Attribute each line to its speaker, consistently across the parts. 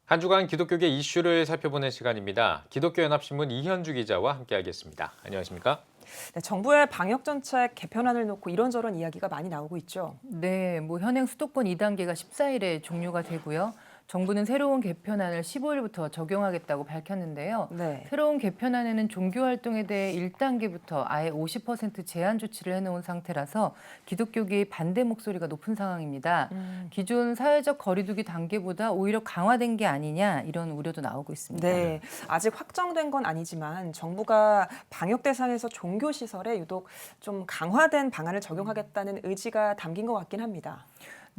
Speaker 1: 한 주간 기독교계 이슈를 살펴보는 시간입니다. 기독교연합신문 이현주 기자와 함께하겠습니다. 안녕하십니까?
Speaker 2: 네, 정부의 방역 정책 개편안을 놓고 이런저런 이야기가 많이 나오고 있죠.
Speaker 3: 네, 현행 수도권 2단계가 14일에 종료가 되고요. 정부는 새로운 개편안을 15일부터 적용하겠다고 밝혔는데요.
Speaker 2: 네.
Speaker 3: 새로운 개편안에는 종교 활동에 대해 1단계부터 아예 50% 제한 조치를 해놓은 상태라서 기독교계의 반대 목소리가 높은 상황입니다. 기존 사회적 거리두기 단계보다 오히려 강화된 게 아니냐 이런 우려도 나오고 있습니다.
Speaker 2: 네, 아직 확정된 건 아니지만 정부가 방역 대상에서 종교 시설에 유독 좀 강화된 방안을 적용하겠다는 의지가 담긴 것 같긴 합니다.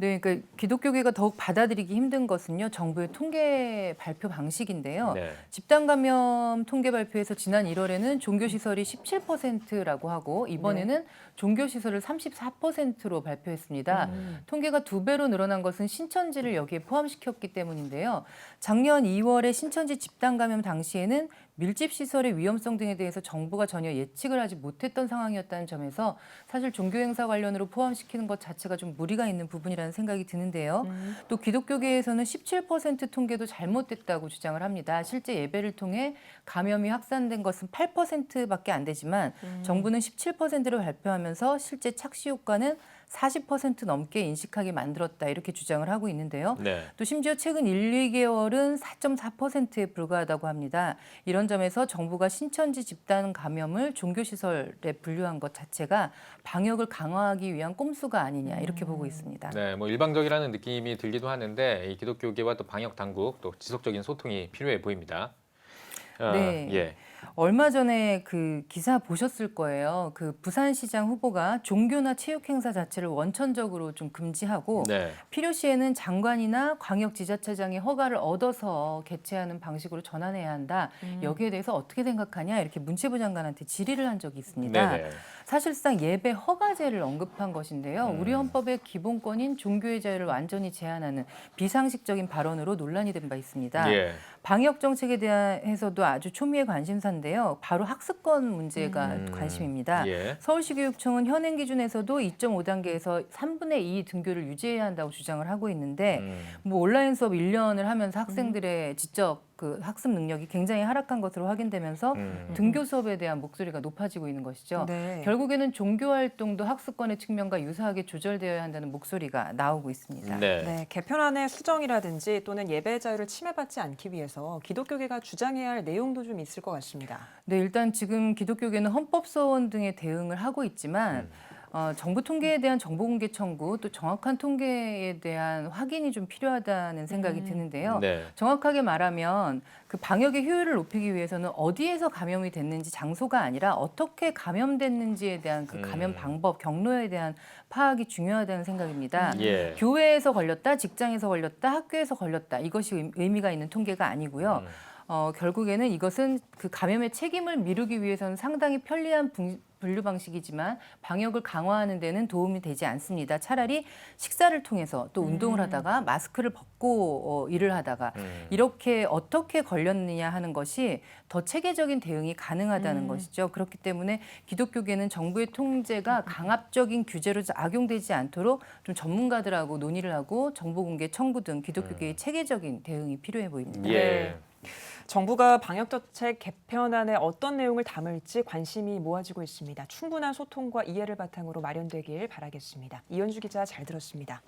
Speaker 3: 네, 그러니까 기독교계가 더욱 받아들이기 힘든 것은요, 정부의 통계 발표 방식인데요.
Speaker 1: 네.
Speaker 3: 집단 감염 통계 발표에서 지난 1월에는 종교시설이 17%라고 하고 이번에는 종교시설을 34%로 발표했습니다. 통계가 2배로 늘어난 것은 신천지를 여기에 포함시켰기 때문인데요. 작년 2월에 신천지 집단 감염 당시에는 밀집 시설의 위험성 등에 대해서 정부가 전혀 예측을 하지 못했던 상황이었다는 점에서 사실 종교 행사 관련으로 포함시키는 것 자체가 좀 무리가 있는 부분이라는 생각이 드는데요. 또 기독교계에서는 17% 통계도 잘못됐다고 주장을 합니다. 실제 예배를 통해 감염이 확산된 것은 8%밖에 안 되지만 정부는 17%를 발표하면서 실제 착시 효과는 40% 넘게 인식하게 만들었다 이렇게 주장을 하고 있는데요.
Speaker 1: 네.
Speaker 3: 또 심지어 최근 1, 2개월은 4.4%에 불과하다고 합니다. 이런 점에서 정부가 신천지 집단 감염을 종교시설에 분류한 것 자체가 방역을 강화하기 위한 꼼수가 아니냐 이렇게 보고 있습니다.
Speaker 1: 네, 일방적이라는 느낌이 들기도 하는데 이 기독교계와 또 방역 당국 또 지속적인 소통이 필요해 보입니다.
Speaker 3: 네.
Speaker 1: 예.
Speaker 3: 얼마 전에 그 기사 보셨을 거예요. 그 부산시장 후보가 종교나 체육 행사 자체를 원천적으로 좀 금지하고
Speaker 1: 네.
Speaker 3: 필요시에는 장관이나 광역지자체장의 허가를 얻어서 개최하는 방식으로 전환해야 한다. 여기에 대해서 어떻게 생각하냐 이렇게 문체부 장관한테 질의를 한 적이 있습니다.
Speaker 1: 네네.
Speaker 3: 사실상 예배 허가제를 언급한 것인데요. 우리 헌법의 기본권인 종교의 자유를 완전히 제한하는 비상식적인 발언으로 논란이 된 바 있습니다.
Speaker 1: 예.
Speaker 3: 방역 정책에 대해서도 아주 초미의 관심사인데요. 바로 학습권 문제가 관심입니다.
Speaker 1: 예.
Speaker 3: 서울시 교육청은 현행 기준에서도 2.5단계에서 3분의 2 등교를 유지해야 한다고 주장을 하고 있는데 온라인 수업 1년을 하면서 학생들의 지적 그 학습 능력이 굉장히 하락한 것으로 확인되면서 등교 수업에 대한 목소리가 높아지고 있는 것이죠.
Speaker 2: 네.
Speaker 3: 결국에는 종교 활동도 학습권의 측면과 유사하게 조절되어야 한다는 목소리가 나오고 있습니다.
Speaker 1: 네.
Speaker 2: 네, 개편안의 수정이라든지 또는 예배 자유를 침해받지 않기 위해서 기독교계가 주장해야 할 내용도 좀 있을 것 같습니다.
Speaker 3: 네, 일단 지금 기독교계는 헌법소원 등의 대응을 하고 있지만 정부 통계에 대한 정보 공개 청구 또 정확한 통계에 대한 확인이 좀 필요하다는 생각이 드는데요.
Speaker 1: 네.
Speaker 3: 정확하게 말하면 그 방역의 효율을 높이기 위해서는 어디에서 감염이 됐는지 장소가 아니라 어떻게 감염됐는지에 대한 그 감염 방법, 경로에 대한 파악이 중요하다는 생각입니다.
Speaker 1: 예.
Speaker 3: 교회에서 걸렸다, 직장에서 걸렸다, 학교에서 걸렸다 이것이 의미가 있는 통계가 아니고요. 결국에는 이것은 그 감염의 책임을 미루기 위해서는 상당히 편리한 분류 방식이지만 방역을 강화하는 데는 도움이 되지 않습니다. 차라리 식사를 통해서 또 운동을 하다가 마스크를 벗고 일을 하다가 이렇게 어떻게 걸렸느냐 하는 것이 더 체계적인 대응이 가능하다는 것이죠. 그렇기 때문에 기독교계는 정부의 통제가 강압적인 규제로 악용되지 않도록 좀 전문가들하고 논의를 하고 정보 공개 청구 등 기독교계의 체계적인 대응이 필요해 보입니다.
Speaker 1: 예.
Speaker 2: 정부가 방역정책 개편안에 어떤 내용을 담을지 관심이 모아지고 있습니다. 충분한 소통과 이해를 바탕으로 마련되길 바라겠습니다. 이현주 기자 잘 들었습니다.